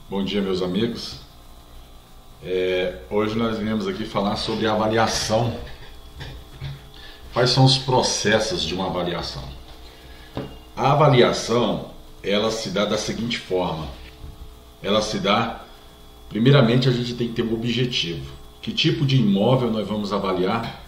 Bom dia, meus amigos. Hoje nós viemos aqui falar sobre a avaliação. Quais são os processos de uma avaliação? A avaliação, ela se dá da seguinte forma. Primeiramente a gente tem que ter um objetivo. Que tipo de imóvel nós vamos avaliar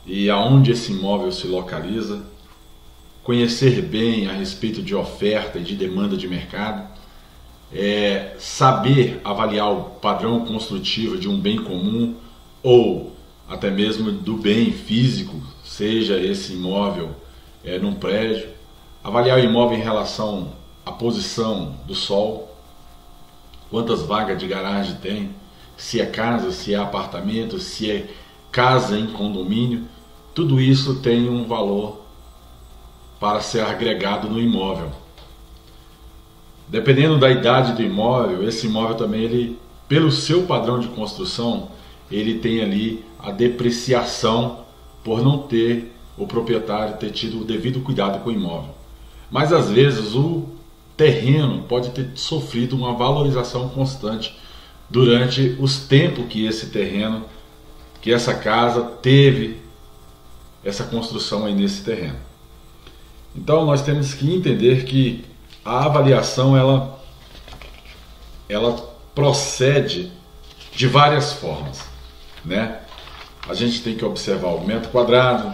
e aonde esse imóvel se localiza. Conhecer bem a respeito de oferta e de demanda de mercado. Saber avaliar o padrão construtivo de um bem comum ou até mesmo do bem físico, seja esse imóvel num prédio, avaliar o imóvel em relação à posição do sol, quantas vagas de garagem tem, se é casa, se é apartamento, se é casa em condomínio, tudo isso tem um valor para ser agregado no imóvel. Dependendo da idade do imóvel, esse imóvel também, pelo seu padrão de construção, ele tem ali a depreciação por não ter o proprietário ter tido o devido cuidado com o imóvel. Mas às vezes o terreno pode ter sofrido uma valorização constante durante os tempos que esse terreno, que essa casa teve essa construção aí nesse terreno. Então nós temos que entender que a avaliação ela procede de várias formas, né? A gente tem que observar o metro quadrado,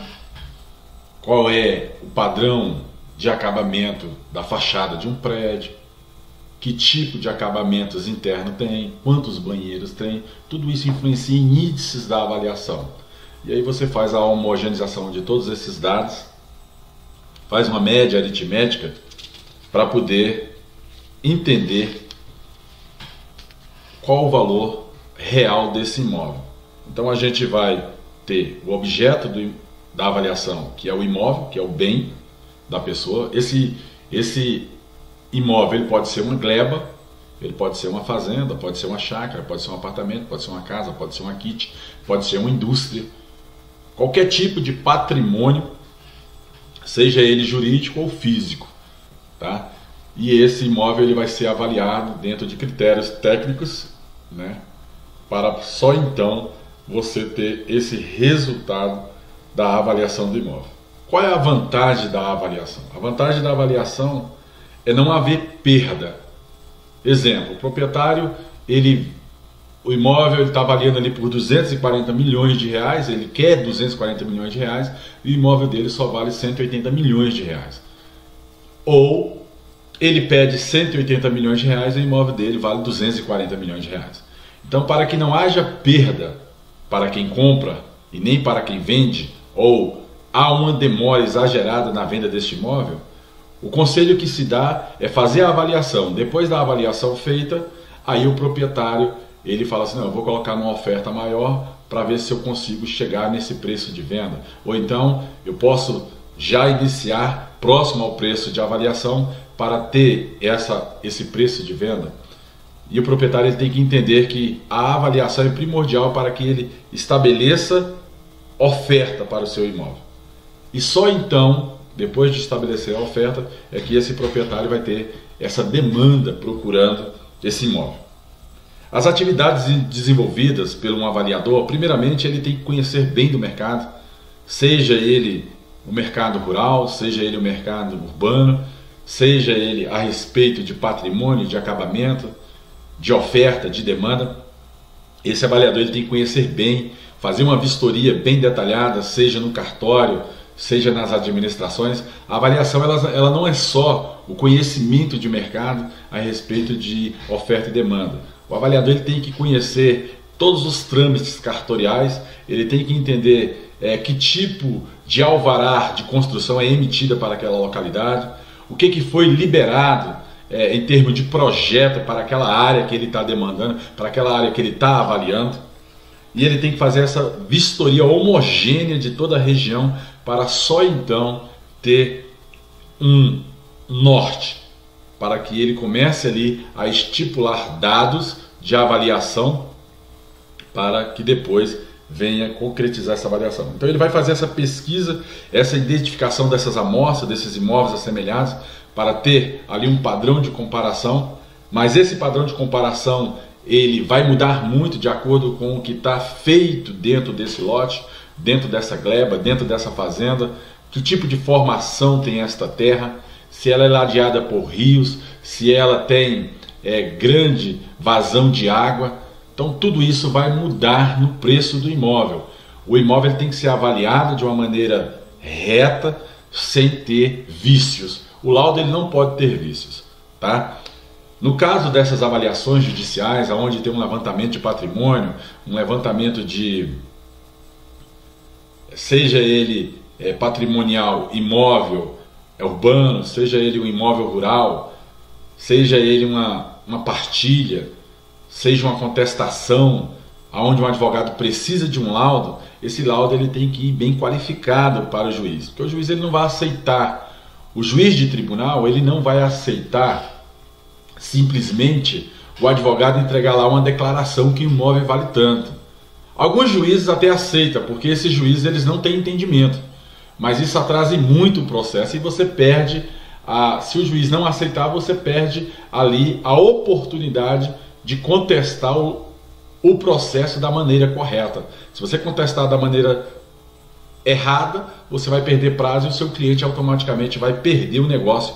qual é o padrão de acabamento da fachada de um prédio, que tipo de acabamentos internos tem, quantos banheiros tem, tudo isso influencia em índices da avaliação. E aí você faz a homogeneização de todos esses dados, faz uma média aritmética para poder entender qual o valor real desse imóvel. Então a gente vai ter o objeto da avaliação, que é o imóvel, que é o bem da pessoa. Esse imóvel ele pode ser uma gleba, ele pode ser uma fazenda, pode ser uma chácara, pode ser um apartamento, pode ser uma casa, pode ser uma kitchen, pode ser uma indústria. Qualquer tipo de patrimônio, seja ele jurídico ou físico. Tá? E esse imóvel ele vai ser avaliado dentro de critérios técnicos, né? Para só então você ter esse resultado da avaliação do imóvel. Qual é a vantagem da avaliação? A vantagem da avaliação é não haver perda. Exemplo, o proprietário, o imóvel está avaliando ali por 240 milhões de reais, ele quer 240 milhões de reais e o imóvel dele só vale 180 milhões de reais. Ou ele pede 180 milhões de reais e o imóvel dele vale 240 milhões de reais. Então, para que não haja perda para quem compra e nem para quem vende, ou há uma demora exagerada na venda deste imóvel, o conselho que se dá é fazer a avaliação. Depois da avaliação feita, aí o proprietário ele fala assim, não, eu vou colocar numa oferta maior para ver se eu consigo chegar nesse preço de venda. Ou então eu posso já iniciar próximo ao preço de avaliação para ter esse preço de venda. E o proprietário ele tem que entender que a avaliação é primordial para que ele estabeleça oferta para o seu imóvel. E só então, depois de estabelecer a oferta, é que esse proprietário vai ter essa demanda procurando esse imóvel. As atividades desenvolvidas por um avaliador, primeiramente ele tem que conhecer bem do mercado, seja ele o mercado rural, seja ele o mercado urbano, seja ele a respeito de patrimônio, de acabamento, de oferta, de demanda. Esse avaliador ele tem que conhecer bem, fazer uma vistoria bem detalhada, seja no cartório, seja nas administrações. A avaliação ela não é só o conhecimento de mercado a respeito de oferta e demanda. O avaliador ele tem que conhecer todos os trâmites cartoriais, ele tem que entender que tipo de alvará de construção é emitida para aquela localidade, o que foi liberado em termos de projeto para aquela área que ele está demandando, para aquela área que ele está avaliando. E ele tem que fazer essa vistoria homogênea de toda a região para só então ter um norte, para que ele comece ali a estipular dados de avaliação para que depois venha concretizar essa avaliação. Então ele vai fazer essa pesquisa, essa identificação dessas amostras, desses imóveis assemelhados, para ter ali um padrão de comparação, mas esse padrão de comparação ele vai mudar muito de acordo com o que está feito dentro desse lote, dentro dessa gleba, dentro dessa fazenda, que tipo de formação tem esta terra, se ela é ladeada por rios, se ela tem grande vazão de água. Então tudo isso vai mudar no preço do imóvel. O imóvel tem que ser avaliado de uma maneira reta, sem ter vícios. O laudo ele não pode ter vícios, tá? No caso dessas avaliações judiciais, onde tem um levantamento de patrimônio, um levantamento de, seja ele patrimonial, imóvel, urbano, seja ele um imóvel rural, seja ele uma partilha, seja uma contestação, onde um advogado precisa de um laudo, esse laudo ele tem que ir bem qualificado para o juiz, porque o juiz ele não vai aceitar, o juiz de tribunal ele não vai aceitar simplesmente o advogado entregar lá uma declaração que o imóvel vale tanto. Alguns juízes até aceitam, porque esses juízes eles não têm entendimento, mas isso atrasa muito o processo e você perde, se o juiz não aceitar, você perde ali a oportunidade de contestar o processo da maneira correta. Se você contestar da maneira errada, você vai perder prazo e o seu cliente automaticamente vai perder o negócio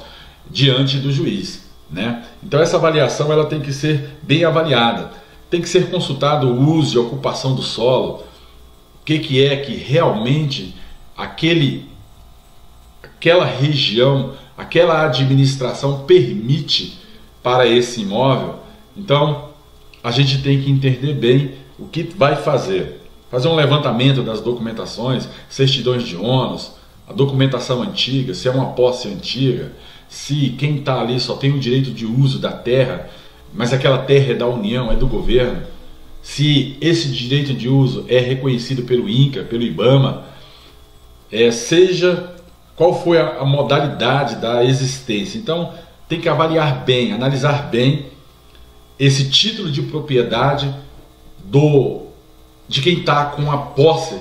diante do juiz, né? Então essa avaliação ela tem que ser bem avaliada, tem que ser consultado o uso e ocupação do solo, o que é que realmente aquela região, aquela administração permite para esse imóvel. Então a gente tem que entender bem o que vai fazer um levantamento das documentações, certidões de ônus, a documentação antiga, se é uma posse antiga, se quem está ali só tem o direito de uso da terra, mas aquela terra é da União, é do governo, se esse direito de uso é reconhecido pelo INCRA, pelo IBAMA, seja qual foi a modalidade da existência. Então tem que avaliar bem, analisar bem esse título de propriedade de quem está com a posse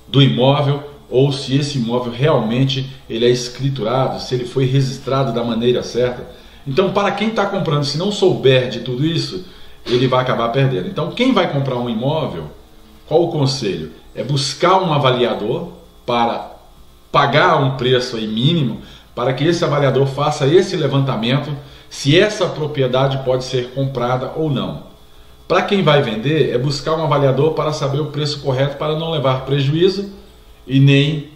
do imóvel, ou se esse imóvel realmente ele é escriturado, se ele foi registrado da maneira certa. Então, para quem está comprando, se não souber de tudo isso, ele vai acabar perdendo. Então, quem vai comprar um imóvel, qual o conselho? É buscar um avaliador para pagar um preço aí mínimo, para que esse avaliador faça esse levantamento, se essa propriedade pode ser comprada ou não. Para quem vai vender, é buscar um avaliador para saber o preço correto, para não levar prejuízo e nem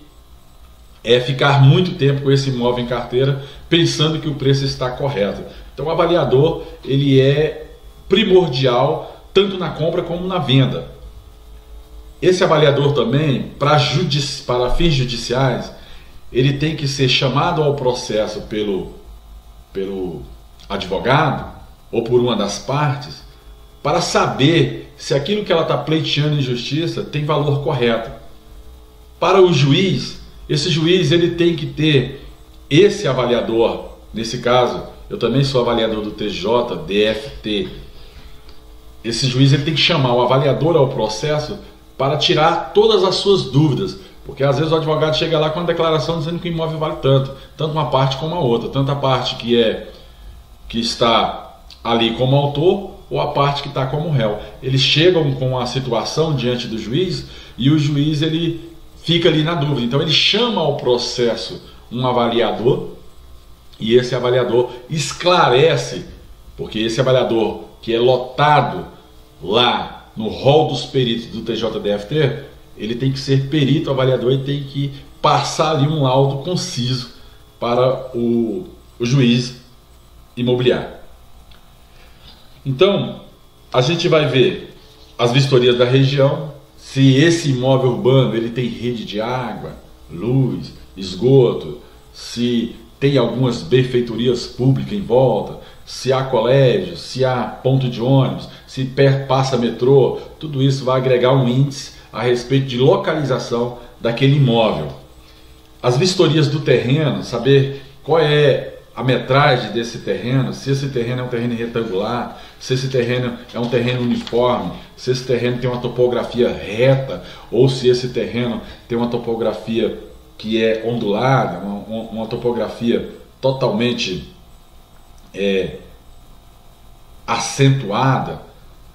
ficar muito tempo com esse imóvel em carteira pensando que o preço está correto. Então o avaliador ele é primordial tanto na compra como na venda. Esse avaliador também, para fins judiciais, ele tem que ser chamado ao processo pelo advogado ou por uma das partes para saber se aquilo que ela está pleiteando em justiça tem valor correto. Para o juiz, esse juiz ele tem que ter esse avaliador. Nesse caso, eu também sou avaliador do TJ, DFT. Esse juiz ele tem que chamar o avaliador ao processo para tirar todas as suas dúvidas, porque às vezes o advogado chega lá com uma declaração dizendo que o imóvel vale tanto uma parte como a outra, tanto a parte que está ali como autor ou a parte que está como réu. Eles chegam com a situação diante do juiz e o juiz ele fica ali na dúvida. Então ele chama ao processo um avaliador e esse avaliador esclarece, porque esse avaliador que é lotado lá no rol dos peritos do TJDFT, ele tem que ser perito avaliador e tem que passar ali um laudo conciso para o juiz imobiliário. Então, a gente vai ver as vistorias da região, se esse imóvel urbano ele tem rede de água, luz, esgoto, se tem algumas benfeitorias públicas em volta, se há colégio, se há ponto de ônibus, se passa metrô, tudo isso vai agregar um índice a respeito de localização daquele imóvel. As vistorias do terreno, saber qual é a metragem desse terreno, se esse terreno é um terreno retangular, se esse terreno é um terreno uniforme, se esse terreno tem uma topografia reta, ou se esse terreno tem uma topografia que é ondulada, uma topografia totalmente acentuada,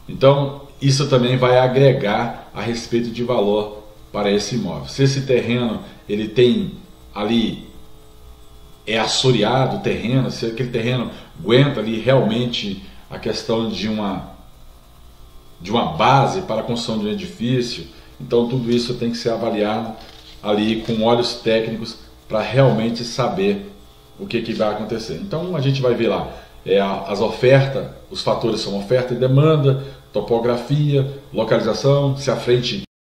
então isso também vai agregar a respeito de valor para esse imóvel. Se esse terreno ele tem ali, é assoreado o terreno, se aquele terreno aguenta ali realmente a questão de uma base para a construção de um edifício, então tudo isso tem que ser avaliado ali com olhos técnicos para realmente saber o que vai acontecer. Então a gente vai ver lá as ofertas, os fatores são oferta e demanda, topografia, localização, se a frente